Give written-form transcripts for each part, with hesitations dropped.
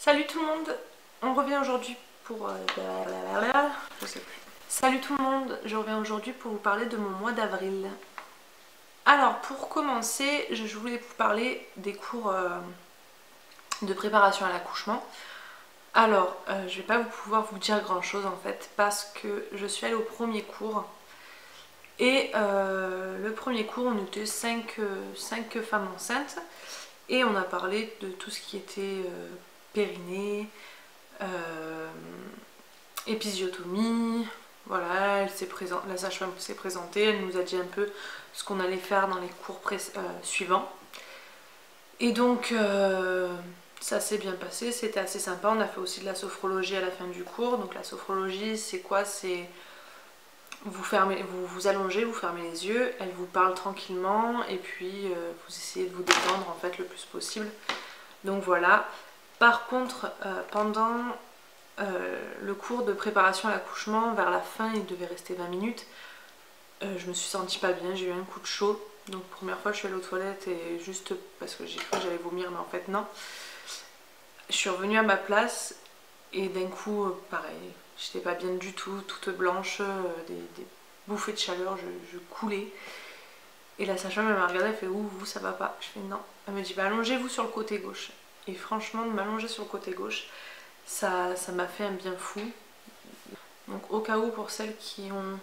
Salut tout le monde, on revient aujourd'hui pour... je sais plus. Salut tout le monde, je reviens aujourd'hui pour vous parler de mon mois d'avril. Alors pour commencer, je voulais vous parler des cours de préparation à l'accouchement. Alors, je vais pas pouvoir vous dire grand chose en fait parce que je suis allée au premier cours. Et le premier cours, on était 5 femmes enceintes et on a parlé de tout ce qui était périnée, épisiotomie. Voilà, la sage-femme s'est présentée, elle nous a dit un peu ce qu'on allait faire dans les cours suivants. Et donc ça s'est bien passé, c'était assez sympa. On a fait aussi de la sophrologie à la fin du cours. Donc la sophrologie, c'est quoi? C'est vous allongez, vous fermez les yeux, elle vous parle tranquillement et puis vous essayez de vous détendre en fait le plus possible. Donc voilà. Par contre, pendant le cours de préparation à l'accouchement, vers la fin, il devait rester 20 minutes, je me suis sentie pas bien, j'ai eu un coup de chaud. Donc première fois je suis allée aux toilettes et juste parce que j'ai cru que j'allais vomir mais en fait non. Je suis revenue à ma place et d'un coup pareil, j'étais pas bien du tout, toute blanche, des bouffées de chaleur, je coulais. Et la sage-femme elle m'a regardée, elle fait ouh vous ça va pas. Je fais non. Elle me dit bah allongez-vous sur le côté gauche. Et franchement de m'allonger sur le côté gauche, ça m'a fait un bien fou. Donc au cas où pour celles qui ont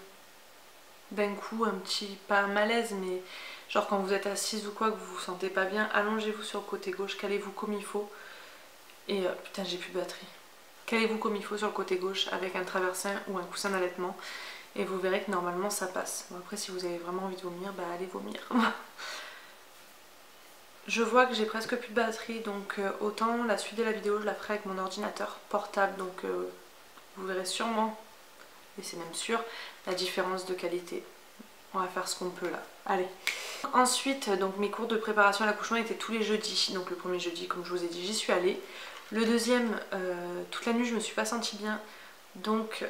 d'un coup un petit, pas un malaise mais genre quand vous êtes assise ou quoi que vous vous sentez pas bien, allongez-vous sur le côté gauche, calez-vous comme il faut. Et putain j'ai plus de batterie. Calez-vous comme il faut sur le côté gauche avec un traversin ou un coussin d'allaitement et vous verrez que normalement ça passe. Bon, après si vous avez vraiment envie de vomir, bah allez vomir. Je vois que j'ai presque plus de batterie donc autant la suite de la vidéo je la ferai avec mon ordinateur portable donc vous verrez sûrement, et c'est même sûr, la différence de qualité. On va faire ce qu'on peut là. Allez. Ensuite, donc mes cours de préparation à l'accouchement étaient tous les jeudis. Donc le premier jeudi, comme je vous ai dit, j'y suis allée. Le deuxième, toute la nuit, je me suis pas sentie bien. Donc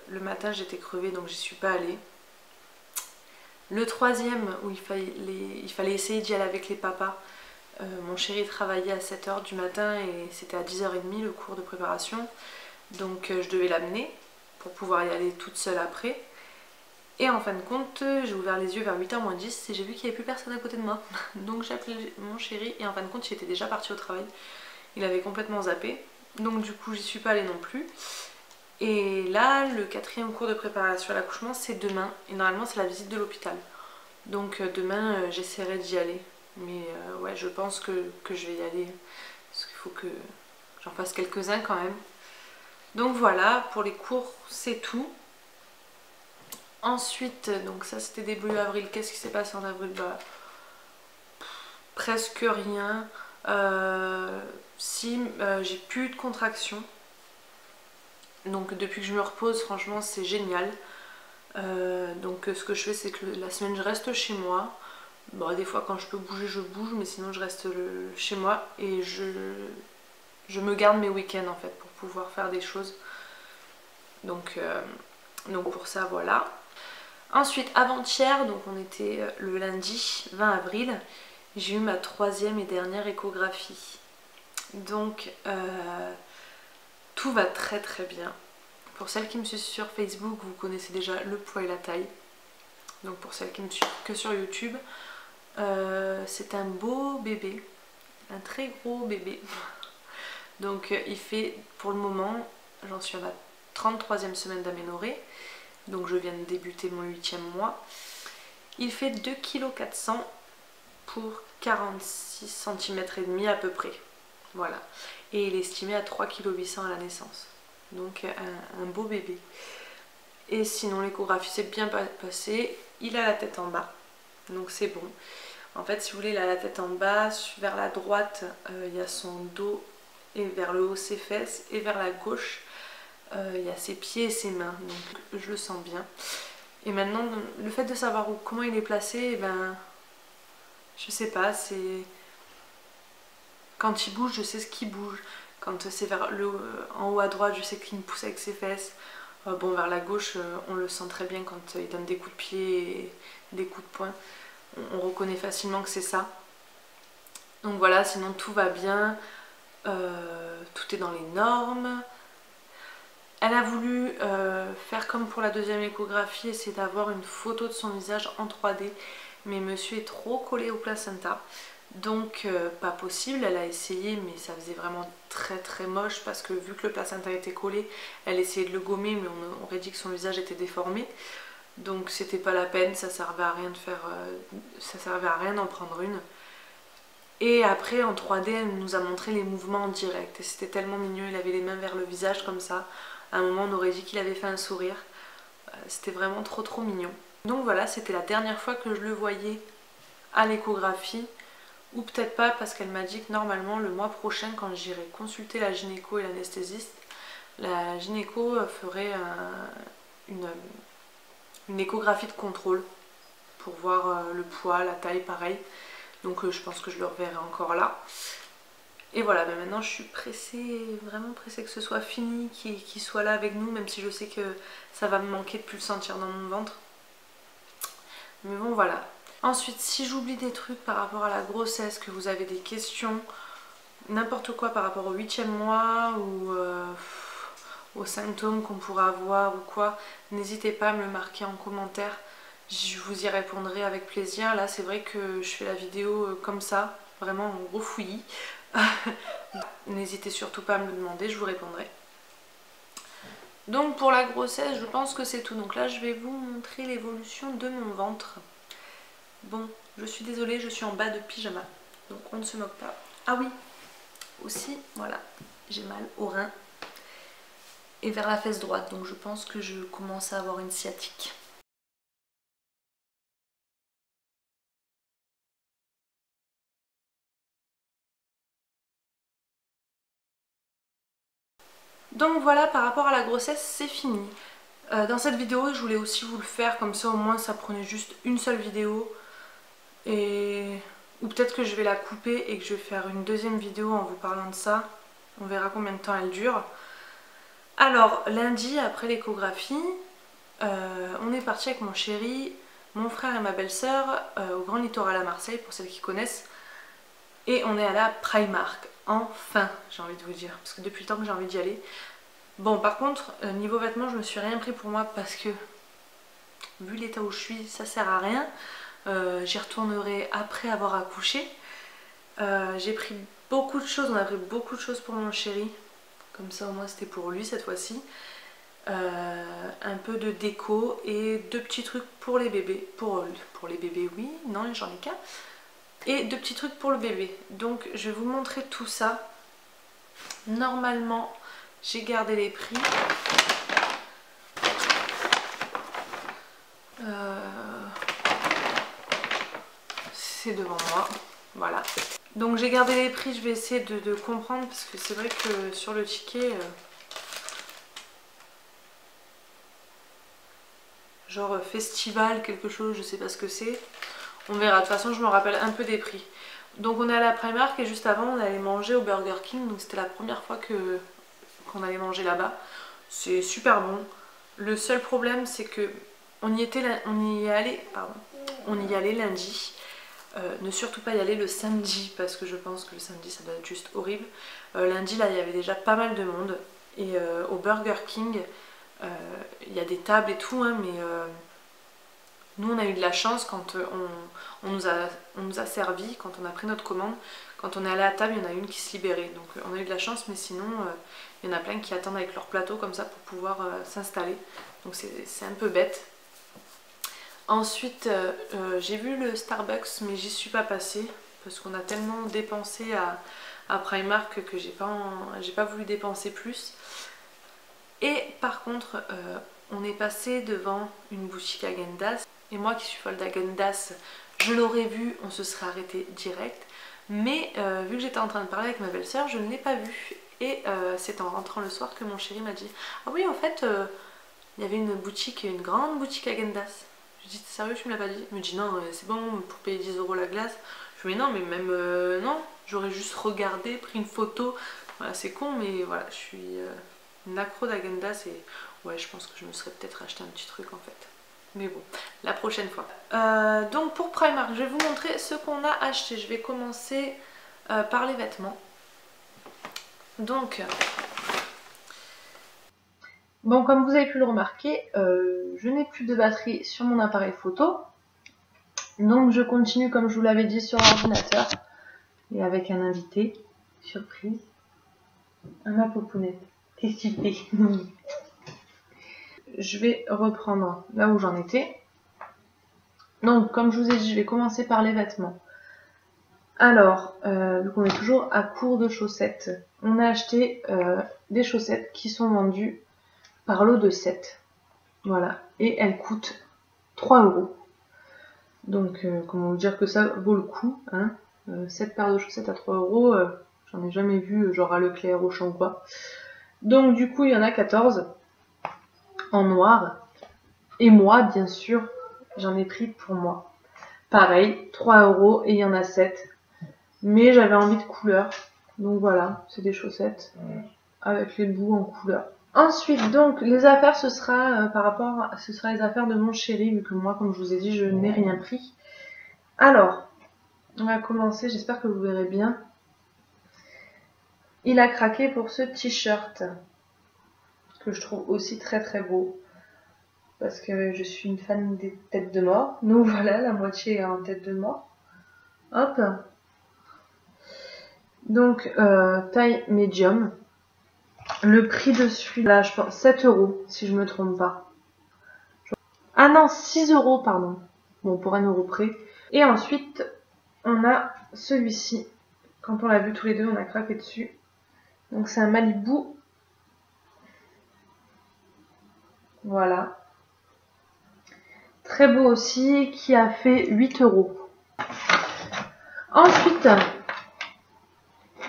le matin, j'étais crevée, donc j'y suis pas allée. Le troisième, où il fallait essayer d'y aller avec les papas. Mon chéri travaillait à 7 h du matin et c'était à 10 h 30 le cours de préparation. Donc je devais l'amener pour pouvoir y aller toute seule après. Et en fin de compte, j'ai ouvert les yeux vers 8 h moins 10 et j'ai vu qu'il n'y avait plus personne à côté de moi. Donc j'ai appelé mon chéri et en fin de compte, il était déjà parti au travail. Il avait complètement zappé. Donc du coup, j'y suis pas allée non plus. Et là, le quatrième cours de préparation à l'accouchement, c'est demain. Et normalement, c'est la visite de l'hôpital. Donc demain, j'essaierai d'y aller. Mais ouais, je pense que je vais y aller. Parce qu'il faut que j'en fasse quelques-uns quand même. Donc voilà, pour les cours, c'est tout. Ensuite, donc ça c'était début avril, qu'est-ce qui s'est passé en avril? Bah, presque rien. Si, j'ai plus eu de contractions. Donc depuis que je me repose, franchement c'est génial. Donc ce que je fais c'est que la semaine je reste chez moi. Bon, des fois quand je peux bouger je bouge, mais sinon je reste chez moi et je me garde mes week-ends en fait pour pouvoir faire des choses. Donc pour ça voilà. Ensuite, avant-hier, donc on était le lundi 20 avril, j'ai eu ma troisième et dernière échographie. Donc tout va très très bien. Pour celles qui me suivent sur Facebook, vous connaissez déjà le poids et la taille. Donc pour celles qui me suivent que sur YouTube, c'est un beau bébé, un très gros bébé. Donc il fait pour le moment, j'en suis à ma 33e semaine d'aménorrhée. Donc je viens de débuter mon 8e mois. Il fait 2,4 kg pour 46 cm et demi à peu près. Voilà. Et il est estimé à 3,8 kg à la naissance. Donc un beau bébé. Et sinon l'échographie s'est bien passée. Il a la tête en bas. Donc c'est bon. En fait si vous voulez il a la tête en bas. Vers la droite il y a son dos et vers le haut ses fesses. Et vers la gauche il y a ses pieds et ses mains, donc je le sens bien. Et maintenant, le fait de savoir comment il est placé, eh ben, je sais pas, c'est... Quand il bouge, je sais ce qu'il bouge. Quand c'est en haut à droite, je sais qu'il me pousse avec ses fesses. Bon, vers la gauche, on le sent très bien quand il donne des coups de pied et des coups de poing. On reconnaît facilement que c'est ça. Donc voilà, sinon tout va bien. Tout tout est dans les normes. Elle a voulu faire comme pour la deuxième échographie, essayer d'avoir une photo de son visage en 3D, mais monsieur est trop collé au placenta, donc pas possible. Elle a essayé, mais ça faisait vraiment très moche parce que vu que le placenta était collé, elle essayait de le gommer, mais on aurait dit que son visage était déformé, donc c'était pas la peine, ça servait à rien de faire, ça servait à rien d'en prendre une. Et après en 3D, elle nous a montré les mouvements en direct et c'était tellement mignon, il avait les mains vers le visage comme ça. À un moment on aurait dit qu'il avait fait un sourire, c'était vraiment trop mignon. Donc voilà, c'était la dernière fois que je le voyais à l'échographie, ou peut-être pas parce qu'elle m'a dit que normalement le mois prochain quand j'irai consulter la gynéco et l'anesthésiste, la gynéco ferait une échographie de contrôle pour voir le poids, la taille pareil, donc je pense que je le reverrai encore là. Et voilà, ben maintenant je suis pressée, vraiment pressée que ce soit fini, qu'il soit là avec nous, même si je sais que ça va me manquer de plus le sentir dans mon ventre. Mais bon voilà. Ensuite, si j'oublie des trucs par rapport à la grossesse, que vous avez des questions, n'importe quoi par rapport au 8e mois ou aux symptômes qu'on pourra avoir ou quoi, n'hésitez pas à me le marquer en commentaire. Je vous y répondrai avec plaisir. Là c'est vrai que je fais la vidéo comme ça, vraiment en gros fouillis. N'hésitez surtout pas à me le demander, je vous répondrai. Donc pour la grossesse, je pense que c'est tout. Donc là je vais vous montrer l'évolution de mon ventre. Bon, je suis désolée, je suis en bas de pyjama, donc on ne se moque pas. Ah oui, aussi, voilà, j'ai mal au rein et vers la fesse droite, donc je pense que je commence à avoir une sciatique. Donc voilà, par rapport à la grossesse, c'est fini. Dans cette vidéo, je voulais aussi vous le faire, comme ça au moins ça prenait juste une seule vidéo. Ou peut-être que je vais la couper et que je vais faire une deuxième vidéo en vous parlant de ça. On verra combien de temps elle dure. Alors, lundi, après l'échographie, on est parti avec mon chéri, mon frère et ma belle-sœur au Grand Littoral à Marseille, pour celles qui connaissent. Et on est allé à Primark. Enfin, j'ai envie de vous dire, parce que depuis le temps que j'ai envie d'y aller. Bon, par contre, niveau vêtements, je me suis rien pris pour moi parce que, vu l'état où je suis, ça sert à rien. J'y retournerai après avoir accouché. J'ai pris beaucoup de choses, on a pris beaucoup de choses pour mon chéri. Comme ça, au moins, c'était pour lui cette fois-ci. Un peu de déco et 2 petits trucs pour les bébés. Pour les bébés, oui, non, j'en ai qu'un. Et 2 petits trucs pour le bébé. Donc, je vais vous montrer tout ça. Normalement, j'ai gardé les prix. C'est devant moi, voilà. Donc j'ai gardé les prix, je vais essayer de comprendre parce que c'est vrai que sur le ticket, genre festival, quelque chose, je sais pas ce que c'est. On verra, de toute façon je me rappelle un peu des prix. Donc on est allé à Primark et juste avant on allait manger au Burger King, donc c'était la première fois qu'on allait manger là-bas. C'est super bon. Le seul problème c'est que on y allait lundi. Ne surtout pas y aller le samedi parce que je pense que le samedi ça doit être juste horrible. Lundi là il y avait déjà pas mal de monde et au Burger King il y a des tables et tout hein, mais nous on a eu de la chance quand on nous a servi, quand on a pris notre commande, quand on est allé à table il y en a une qui se libérait, donc on a eu de la chance, mais sinon il y en a plein qui attendent avec leur plateau comme ça pour pouvoir s'installer, donc c'est un peu bête. Ensuite, j'ai vu le Starbucks, mais j'y suis pas passée parce qu'on a tellement dépensé à Primark que j'ai pas voulu dépenser plus. Et par contre, on est passé devant une boutique Häagen-Dazs. Et moi qui suis folle d'Häagen-Dazs, je l'aurais vu, on se serait arrêté direct. Mais vu que j'étais en train de parler avec ma belle-sœur, je ne l'ai pas vu. Et c'est en rentrant le soir que mon chéri m'a dit « Ah oui, en fait, il y avait une grande boutique Häagen-Dazs. » Je lui dis, sérieux, tu me l'as pas dit? Il me dit non, c'est bon, pour payer 10 € la glace. Je lui dis, mais non, mais même non, j'aurais juste regardé, pris une photo. Voilà, c'est con, mais voilà, je suis une accro d'Häagen-Dazs et ouais, je pense que je me serais peut-être acheté un petit truc en fait. Mais bon, la prochaine fois. Donc pour Primark, je vais vous montrer ce qu'on a acheté. Je vais commencer par les vêtements. Donc, bon, comme vous avez pu le remarquer, je n'ai plus de batterie sur mon appareil photo. Donc je continue comme je vous l'avais dit sur l'ordinateur. Et avec un invité, surprise, ma popounette. Qu'est-ce qu'il fait? Je vais reprendre là où j'en étais. Donc comme je vous ai dit, je vais commencer par les vêtements. Alors, vu qu'on est toujours à court de chaussettes, on a acheté des chaussettes qui sont vendues par lot de 7. Voilà, et elles coûtent 3 €. Donc, comment vous dire que ça vaut le coup, hein. 7 paires de chaussettes à 3 €, j'en ai jamais vu, genre à Leclerc, Auchan ou quoi. Donc, du coup, il y en a 14 en noir. Et moi, bien sûr, j'en ai pris pour moi. Pareil, 3 € et il y en a 7. Mais j'avais envie de couleur. Donc voilà, c'est des chaussettes avec les bouts en couleur. Ensuite, donc, les affaires, ce sera ce sera les affaires de mon chéri, vu que moi, comme je vous ai dit, je n'ai rien pris. Alors, on va commencer, j'espère que vous verrez bien. Il a craqué pour ce t-shirt, que je trouve aussi très très beau, parce que je suis une fan des têtes de mort. Donc voilà, la moitié est en tête de mort. Hop. Donc, taille médium. Le prix de celui-là, je pense 7 €, si je me trompe pas. Ah non, 6 € pardon. Bon, pour 1 € près. Et ensuite, on a celui-ci. Quand on l'a vu tous les deux, on a craqué dessus. Donc c'est un Malibu. Voilà. Très beau aussi, qui a fait 8 €. Ensuite,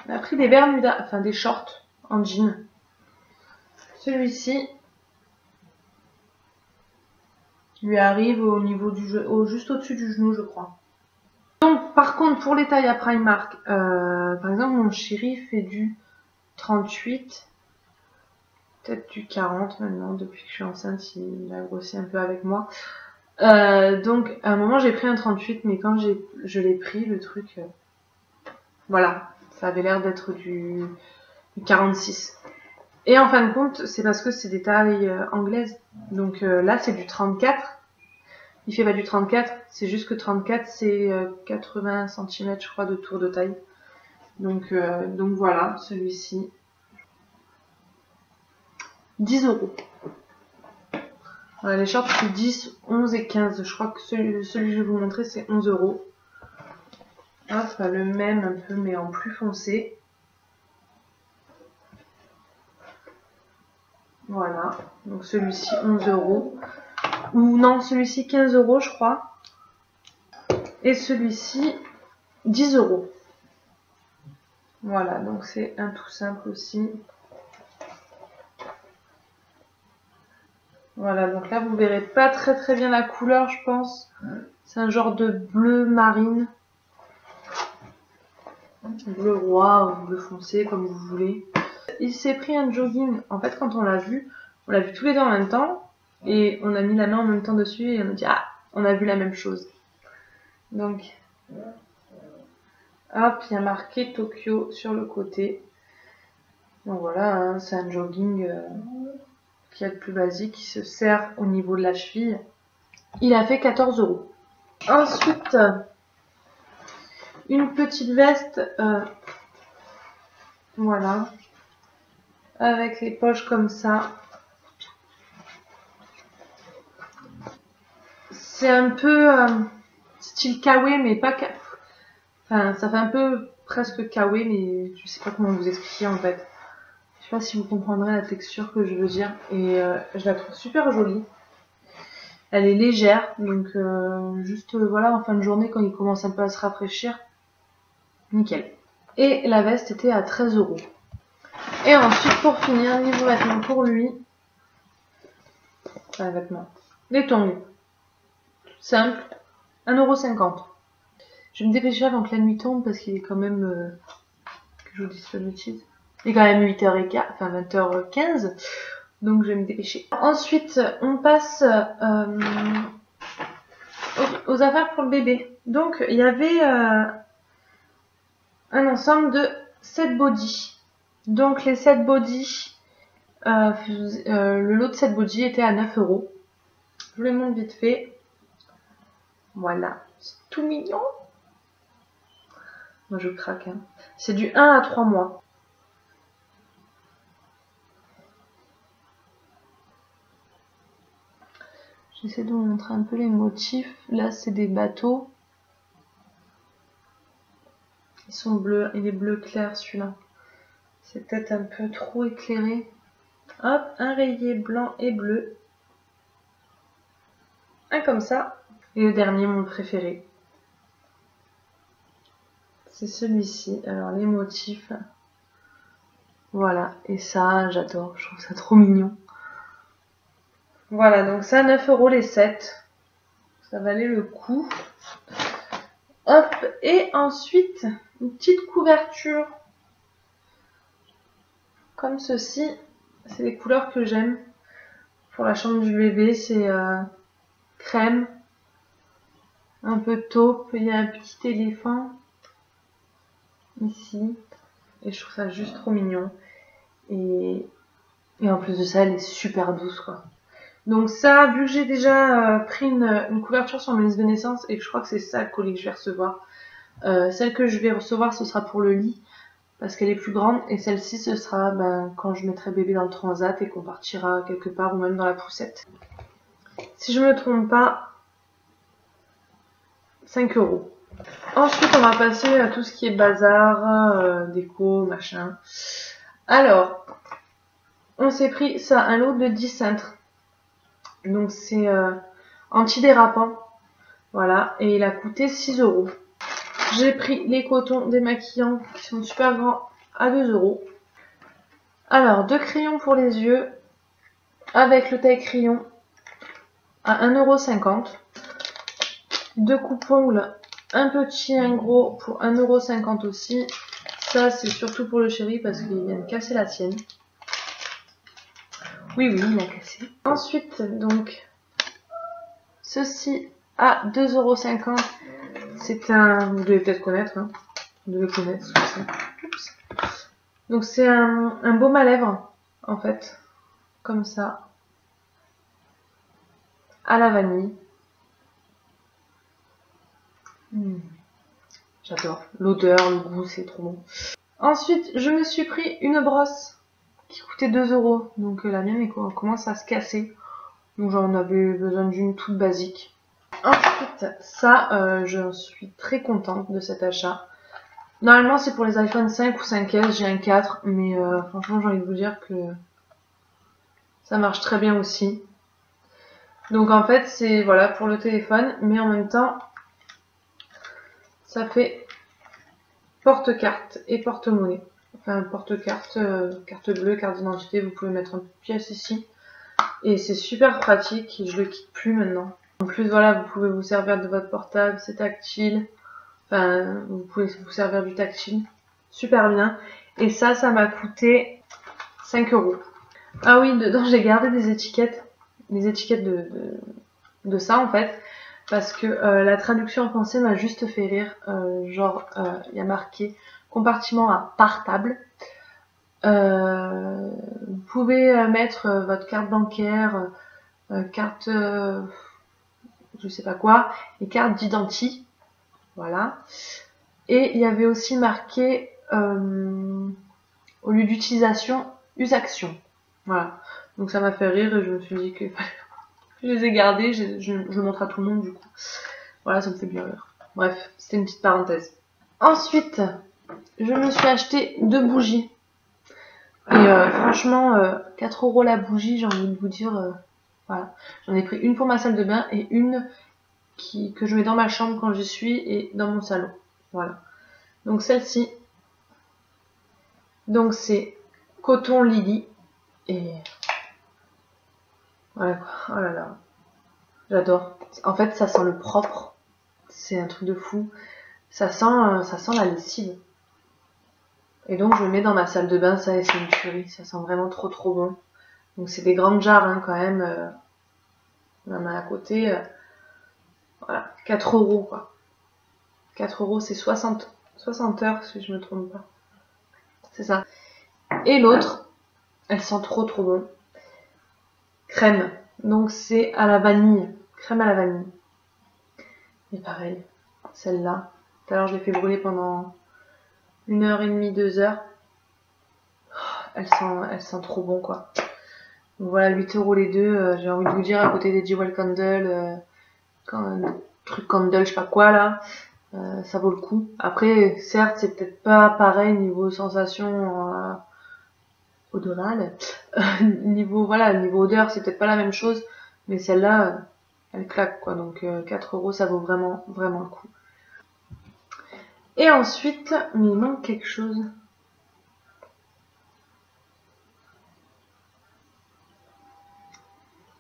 on a pris des bermudas, enfin des shorts en jean. Celui-ci lui arrive au niveau du juste au-dessus du genou, je crois. Donc, par contre, pour les tailles à Primark, par exemple, mon chéri fait du 38, peut-être du 40 maintenant, depuis que je suis enceinte, il a grossi un peu avec moi. Donc, à un moment, j'ai pris un 38, mais quand je l'ai pris, le truc, voilà, ça avait l'air d'être du 46. Et en fin de compte, c'est parce que c'est des tailles anglaises. Donc là, c'est du 34. Il fait pas du 34, c'est juste que 34, c'est 80 cm, je crois, de tour de taille. Donc voilà, celui-ci. 10 €. Voilà, les shorts, c'est 10, 11 et 15. Je crois que celui que je vais vous montrer, c'est 11 €. Enfin, le même un peu, mais en plus foncé. Voilà, donc celui-ci 11 €. Ou non, celui-ci 15 € je crois. Et celui-ci 10 €. Voilà, donc c'est un tout simple aussi. Voilà, donc là vous verrez pas très bien la couleur, je pense. C'est un genre de bleu marine. Bleu roi ou bleu foncé, comme vous voulez. Il s'est pris un jogging. En fait, quand on l'a vu tous les deux en même temps. Et on a mis la main en même temps dessus et on a dit ah, on a vu la même chose. Donc, hop, il y a marqué Tokyo sur le côté. Donc voilà, hein, c'est un jogging qui est le plus basique, qui se serre au niveau de la cheville. Il a fait 14 €. Ensuite, une petite veste, voilà, avec les poches comme ça. C'est un peu style kawaii, mais pas enfin, ça fait un peu presque kawaii, mais je sais pas comment vous expliquer en fait. Je sais pas si vous comprendrez la texture que je veux dire. Et je la trouve super jolie. Elle est légère, donc juste voilà, en fin de journée, quand il commence un peu à se rafraîchir, nickel. Et la veste était à 13 €. Et ensuite, pour finir, niveau vêtements pour lui, enfin vêtements, les tongs. Simple, 1,50 €. Je vais me dépêcher avant que la nuit tombe parce qu'il est quand même, que je vous dise pas de bêtises, il est quand même 8h15, enfin 20h15, donc je vais me dépêcher. Ensuite, on passe aux affaires pour le bébé. Donc, il y avait un ensemble de 7 bodys. Donc les 7 body, le lot de 7 body était à 9 €. Je vous les montre vite fait. Voilà, c'est tout mignon. Moi je craque. Hein. C'est du 1 à 3 mois. J'essaie de vous montrer un peu les motifs. Là c'est des bateaux. Ils sont bleus, il est bleu clair celui-là. C'est peut-être un peu trop éclairé. Hop, un rayé blanc et bleu. Un comme ça. Et le dernier, mon préféré. C'est celui-ci. Alors les motifs. Voilà. Et ça, j'adore. Je trouve ça trop mignon. Voilà, donc ça, 9 € les 7. Ça valait le coup. Hop, et ensuite, une petite couverture. Comme ceci. C'est les couleurs que j'aime. Pour la chambre du bébé, c'est crème. Un peu taupe. Il y a un petit éléphant. Ici. Et je trouve ça juste trop mignon. Et en plus de ça, elle est super douce, quoi. Donc ça, vu que j'ai déjà pris une couverture sur ma liste de naissance et que je crois que c'est ça le colis que je vais recevoir, celle que je vais recevoir, ce sera pour le lit parce qu'elle est plus grande, et celle-ci, ce sera quand je mettrai bébé dans le transat et qu'on partira quelque part ou même dans la poussette. Si je me trompe pas, 5 €. Ensuite, on va passer à tout ce qui est bazar, déco, machin. Alors, on s'est pris ça, un lot de 10 cintres. Donc c'est antidérapant. Voilà, et il a coûté 6 €. J'ai pris les cotons démaquillants qui sont super grands à 2 €. Alors, 2 crayons pour les yeux avec le taille-crayon à 1,50 €. 2 coupe-ongles, un petit et un gros pour 1,50 € aussi. Ça, c'est surtout pour le chéri parce qu'il vient de casser la sienne. Oui, il a cassé. Ensuite, donc, ceci à 2,50 €. C'est un... Vous devez peut-être connaître, hein. Vous devez connaître ce que c'est. Oups. Donc c'est un baume à lèvres, en fait. Comme ça. À la vanille. J'adore. L'odeur, le goût, c'est trop bon. Ensuite, je me suis pris une brosse qui coûtait 2 €. Donc la mienne commence à se casser. Donc j'en avais besoin d'une toute basique. Ensuite, ça, je suis très contente de cet achat. Normalement, c'est pour les iPhone 5 ou 5S, j'ai un 4, mais franchement, j'ai envie de vous dire que ça marche très bien aussi. Donc en fait, c'est voilà pour le téléphone, mais en même temps, ça fait porte-carte et porte-monnaie. Enfin, porte-carte, carte bleue, carte d'identité, vous pouvez mettre une pièce ici. Et c'est super pratique, je le quitte plus maintenant. En plus, voilà, vous pouvez vous servir de votre portable, c'est tactile. Enfin, vous pouvez vous servir du tactile. Super bien. Et ça m'a coûté 5 €. Ah oui, dedans, j'ai gardé des étiquettes. Des étiquettes de ça, en fait. Parce que la traduction en français m'a juste fait rire. Genre, il y a marqué compartiment à partable. Vous pouvez mettre votre carte bancaire, carte... je sais pas quoi, et carte d'identité. Voilà. Et il y avait aussi marqué, au lieu d'utilisation, use-action. Voilà. Donc ça m'a fait rire et je me suis dit que je les ai gardés, je le montre à tout le monde du coup. Voilà, ça me fait bien rire. Bref, c'était une petite parenthèse. Ensuite, je me suis acheté 2 bougies. Et franchement, 4 € la bougie, j'ai envie de vous dire, voilà. J'en ai pris une pour ma salle de bain et une que je mets dans ma chambre quand j'y suis et dans mon salon. Voilà. Donc celle-ci, donc c'est coton Lily et voilà quoi. Oh là là, j'adore. En fait, ça sent le propre. C'est un truc de fou. Ça sent la lessive. Et donc je le mets dans ma salle de bain, ça, et c'est une tuerie. Ça sent vraiment trop trop bon. Donc c'est des grandes jarres hein, quand même. On en a à côté. Voilà, 4 € quoi. 4 € c'est 60 heures si je me trompe pas. C'est ça. Et l'autre, elle sent trop bon. Crème. Donc c'est à la vanille. Crème à la vanille. Et pareil, celle-là. Tout à l'heure, je l'ai fait brûler pendant 1h30, 2h. Elle sent trop bon, quoi. Donc voilà, 8 € les deux. J'ai envie de vous dire, à côté des Jewel Candle, truc candle, je sais pas quoi, là. Ça vaut le coup. Après, certes, c'est peut-être pas pareil niveau sensation odorale. Niveau odeur, c'est peut-être pas la même chose. Mais celle-là, elle claque, quoi. Donc 4 €, ça vaut vraiment le coup. Et ensuite, mais il manque quelque chose.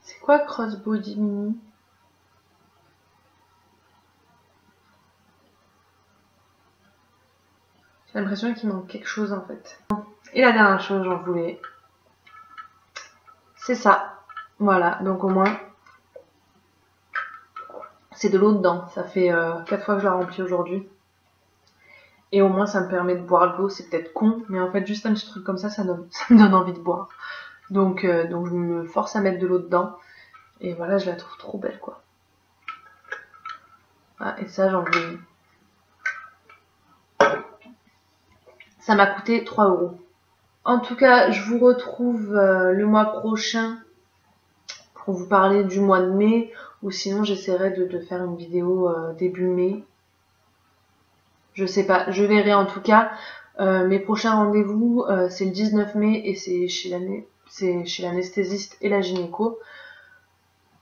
C'est quoi Crossbody Mini? J'ai l'impression qu'il manque quelque chose en fait. Et la dernière chose, j'en voulais. C'est ça. Voilà, donc au moins, c'est de l'eau dedans. Ça fait 4 fois que je la remplis aujourd'hui. Et au moins, ça me permet de boire de l'eau. C'est peut-être con, mais en fait, juste un petit truc comme ça, ça me donne envie de boire. Donc je me force à mettre de l'eau dedans. Et voilà, je la trouve trop belle, quoi. Ah, et ça, j'en voulais. Ça m'a coûté 3 €. En tout cas, je vous retrouve le mois prochain pour vous parler du mois de mai, ou sinon j'essaierai de faire une vidéo début mai. Je sais pas, je verrai en tout cas. Mes prochains rendez-vous, c'est le 19 mai et c'est chez l'anesthésiste et la gynéco.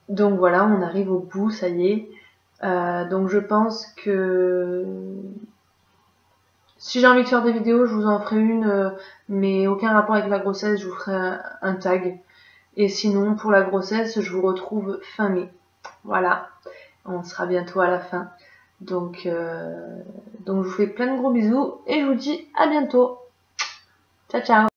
Donc voilà, on arrive au bout, ça y est. Donc je pense que si j'ai envie de faire des vidéos, je vous en ferai une, mais aucun rapport avec la grossesse, je vous ferai un tag. Et sinon, pour la grossesse, je vous retrouve fin mai. Voilà, on sera bientôt à la fin. Donc je vous fais plein de gros bisous et je vous dis à bientôt. Ciao, ciao!